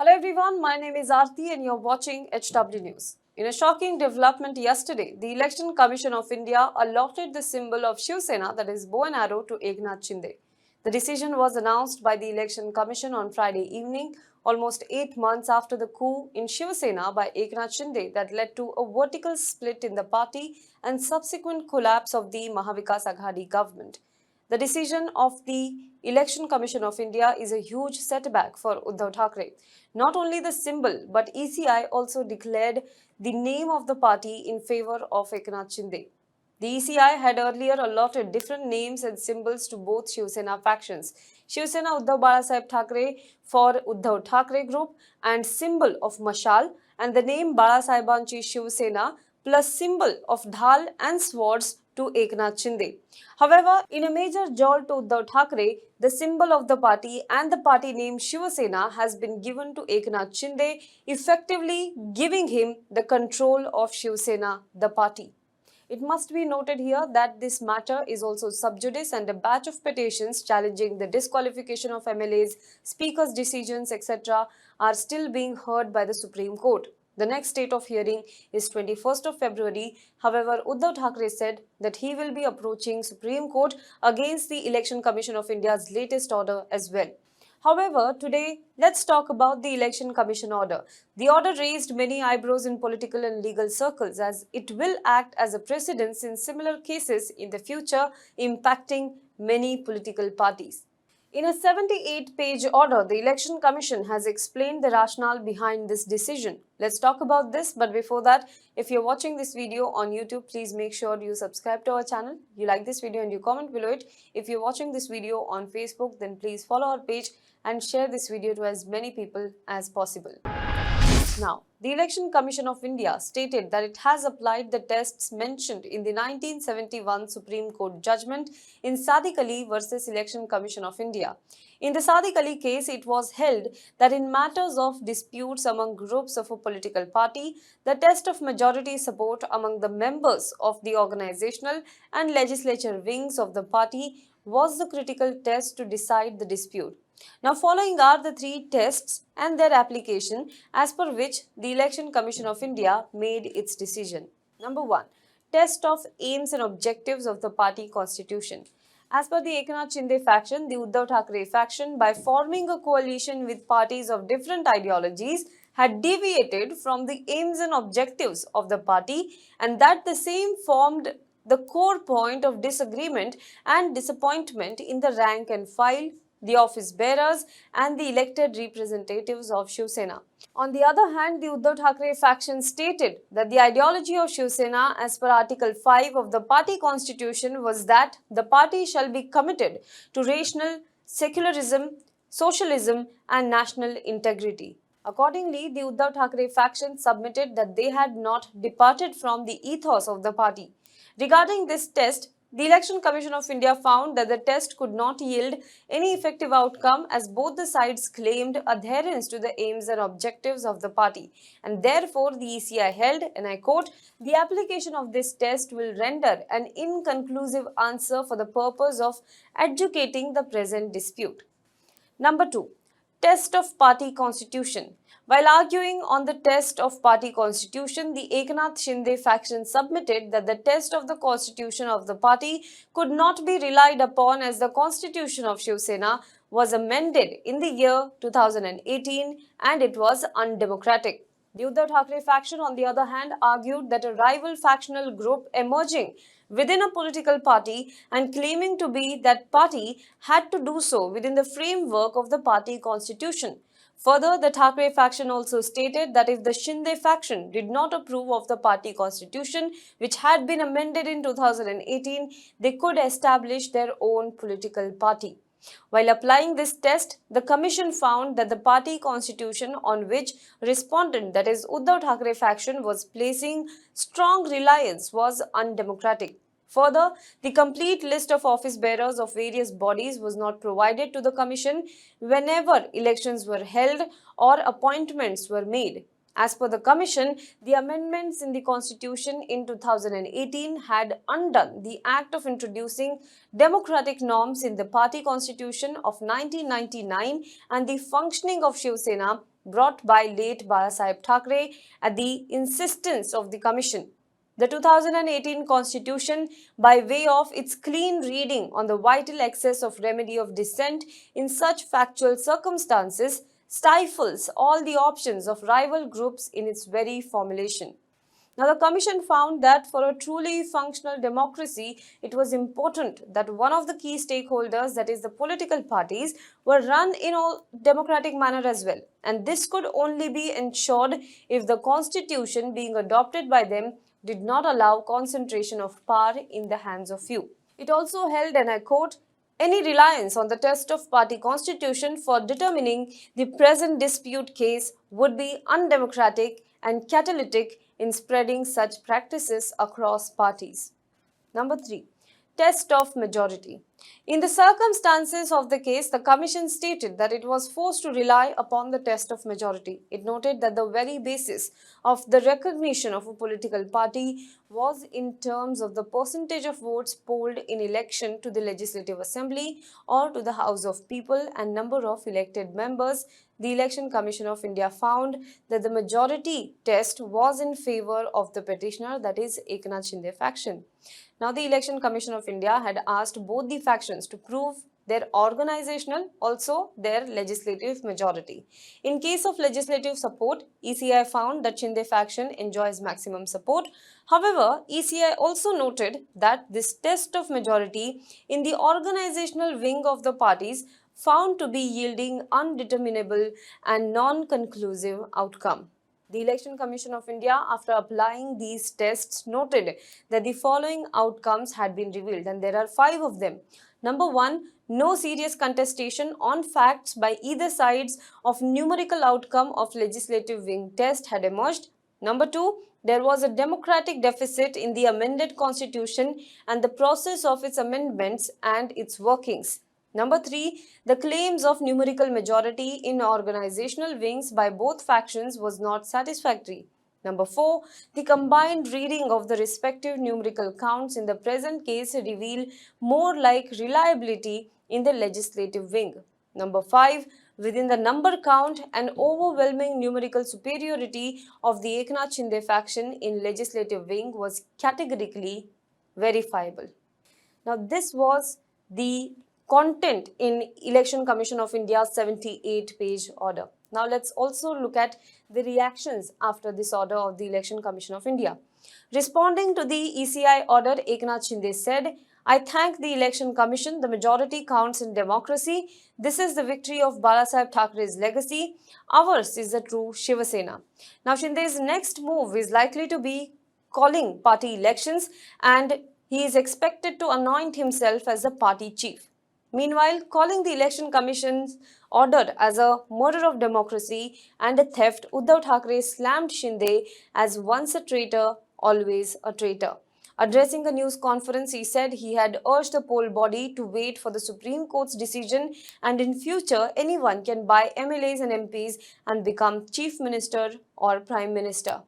Hello everyone, my name is Aarti and you're watching HW News. In a shocking development yesterday, the Election Commission of India allotted the symbol of Shivsena, that is bow and arrow, to Eknath Shinde. The decision was announced by the Election Commission on Friday evening, almost 8 months after the coup in Shivsena by Eknath Shinde that led to a vertical split in the party and subsequent collapse of the Mahavikas Aghadi government. The decision of the Election Commission of India is a huge setback for Uddhav Thackeray. Not only the symbol, but ECI also declared the name of the party in favour of Eknath Shinde. The ECI had earlier allotted different names and symbols to both Shivsena factions. Shivsena Uddhav Balasaheb Thackeray for Uddhav Thackeray group and symbol of Mashaal, and the name Balasahebanchi Shivsena plus symbol of Dhaal and Swords to Eknath Shinde. However, in a major jolt to Uddhav Thackeray, the symbol of the party and the party name Shivsena has been given to Eknath Shinde, effectively giving him the control of Shivsena, the party. It must be noted here that this matter is also sub judice and a batch of petitions challenging the disqualification of MLAs, speakers' decisions, etc. are still being heard by the Supreme Court. The next date of hearing is 21st of February. However, Uddhav Thackeray said that he will be approaching Supreme Court against the Election Commission of India's latest order as well. However, today, let's talk about the Election Commission order. The order raised many eyebrows in political and legal circles as it will act as a precedent in similar cases in the future, impacting many political parties. In a 78-page order, the Election Commission has explained the rationale behind this decision. Let's talk about this, but before that, if you're watching this video on YouTube, please make sure you subscribe to our channel, you like this video and you comment below it. If you're watching this video on Facebook, then please follow our page and share this video to as many people as possible. Now, the Election Commission of India stated that it has applied the tests mentioned in the 1971 Supreme Court judgment in Sadiq Ali versus Election Commission of India. In the Sadiq Ali case, it was held that in matters of disputes among groups of a political party, the test of majority support among the members of the organizational and legislature wings of the party was the critical test to decide the dispute. Now, following are the three tests and their application as per which the Election Commission of India made its decision. Number 1. Test of aims and objectives of the party constitution. As per the Eknath Shinde faction, the Uddhav Thackeray faction, by forming a coalition with parties of different ideologies, had deviated from the aims and objectives of the party, and that the same formed the core point of disagreement and disappointment in the rank and file, the office bearers and the elected representatives of Shivsena. On the other hand, the Uddhav Thackeray faction stated that the ideology of Shivsena as per Article 5 of the party constitution was that the party shall be committed to rational secularism, socialism and national integrity. Accordingly, the Uddhav Thackeray faction submitted that they had not departed from the ethos of the party. Regarding this test, the Election Commission of India found that the test could not yield any effective outcome as both the sides claimed adherence to the aims and objectives of the party, and therefore the ECI held, and I quote, "The application of this test will render an inconclusive answer for the purpose of adjudicating the present dispute." Number 2. Test of party constitution. While arguing on the test of party constitution, the Eknath Shinde faction submitted that the test of the constitution of the party could not be relied upon as the constitution of Shivsena was amended in the year 2018 and it was undemocratic. The Uddhav Thackeray faction, on the other hand, argued that a rival factional group emerging within a political party and claiming to be that party had to do so within the framework of the party constitution. Further, the Thackeray faction also stated that if the Shinde faction did not approve of the party constitution, which had been amended in 2018, they could establish their own political party. While applying this test, the commission found that the party constitution on which respondent, that is Uddhav Thackeray faction, was placing strong reliance was undemocratic. Further, the complete list of office bearers of various bodies was not provided to the commission whenever elections were held or appointments were made. As per the commission, the amendments in the constitution in 2018 had undone the act of introducing democratic norms in the party constitution of 1999 and the functioning of Shivsena brought by late Balasaheb Thackeray at the insistence of the Commission. The 2018 Constitution, by way of its clean reading on the vital excess of remedy of dissent in such factual circumstances, stifles all the options of rival groups in its very formulation. Now, the Commission found that for a truly functional democracy, it was important that one of the key stakeholders, that is, the political parties, were run in a democratic manner as well. And this could only be ensured if the Constitution being adopted by them did not allow concentration of power in the hands of few. It also held, and I quote, any reliance on the test of party constitution for determining the present dispute case would be undemocratic and catalytic in spreading such practices across parties. Number 3. Test of majority. In the circumstances of the case, the Commission stated that it was forced to rely upon the test of majority. It noted that the very basis of the recognition of a political party was in terms of the percentage of votes polled in election to the Legislative Assembly or to the House of People and number of elected members. The Election Commission of India found that the majority test was in favour of the petitioner, that is Eknath Shinde faction. Now, the Election Commission of India had asked both the factions to prove their organizational, also their legislative majority. In case of legislative support, ECI found that Shinde faction enjoys maximum support. However, ECI also noted that this test of majority in the organizational wing of the parties found to be yielding undeterminable and non-conclusive outcome. The Election Commission of India, after applying these tests, noted that the following outcomes had been revealed, and there are 5 of them. Number 1, no serious contestation on facts by either sides of numerical outcome of legislative wing test had emerged. Number 2, there was a democratic deficit in the amended constitution and the process of its amendments and its workings. Number 3, the claims of numerical majority in organizational wings by both factions was not satisfactory. Number 4, the combined reading of the respective numerical counts in the present case reveal more like reliability in the legislative wing. Number 5, within the number count, an overwhelming numerical superiority of the Eknath Shinde faction in legislative wing was categorically verifiable. Now, this was the content in Election Commission of India's 78-page order. Now, let's also look at the reactions after this order of the Election Commission of India. Responding to the ECI order, Eknath Shinde said, I thank the Election Commission. The majority counts in democracy. This is the victory of Balasaheb Thackeray's legacy. Ours is the true Shivsena. Now, Shinde's next move is likely to be calling party elections, and he is expected to anoint himself as the party chief. Meanwhile, calling the Election Commission's order as a murder of democracy and a theft, Uddhav Thackeray slammed Shinde as once a traitor, always a traitor. Addressing a news conference, he said he had urged the poll body to wait for the Supreme Court's decision, and in future, anyone can buy MLAs and MPs and become Chief Minister or Prime Minister.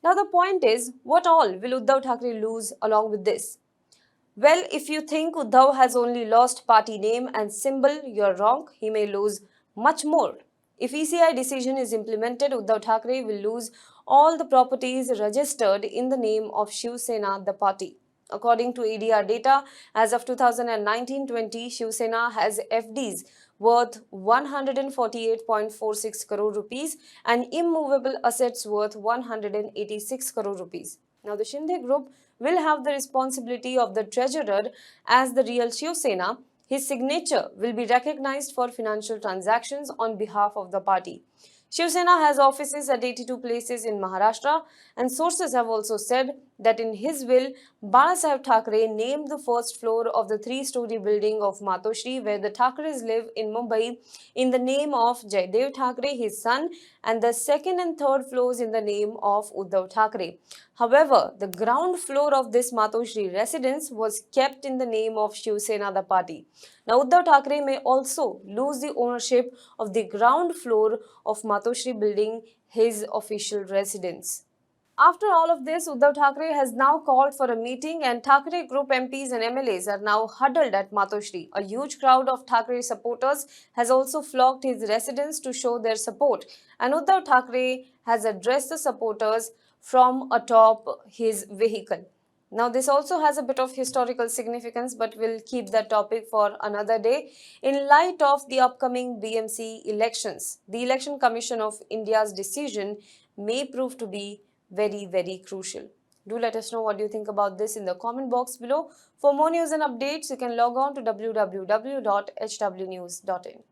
Now, the point is, what all will Uddhav Thackeray lose along with this? Well, if you think Uddhav has only lost party name and symbol, you're wrong. He may lose much more. If ECI decision is implemented, Uddhav Thackeray will lose all the properties registered in the name of Shivsena, the party. According to ADR data, as of 2019-20, Shivsena has FDs worth 148.46 crore rupees and immovable assets worth 186 crore rupees. Now, the Shinde group will have the responsibility of the treasurer as the real Shivsena. His signature will be recognized for financial transactions on behalf of the party. Shivsena has offices at 82 places in Maharashtra, and sources have also said that in his will, Balasaheb Thackeray named the first floor of the 3-story building of Matoshri, where the Thackeray's live in Mumbai, in the name of Jaidev Thackeray, his son, and the second and third floors in the name of Uddhav Thackeray. However, the ground floor of this Matoshri residence was kept in the name of Shivsena, the party. Now, Uddhav Thackeray may also lose the ownership of the ground floor of Matoshri building, his official residence. After all of this, Uddhav Thackeray has now called for a meeting and Thackeray Group MPs and MLAs are now huddled at Matoshri. A huge crowd of Thackeray supporters has also flocked his residence to show their support. And Uddhav Thackeray has addressed the supporters from atop his vehicle. Now, this also has a bit of historical significance, but we'll keep that topic for another day. In light of the upcoming BMC elections, the Election Commission of India's decision may prove to be very, very crucial. Do let us know what you think about this in the comment box below. For more news and updates, you can log on to www.hwnews.in.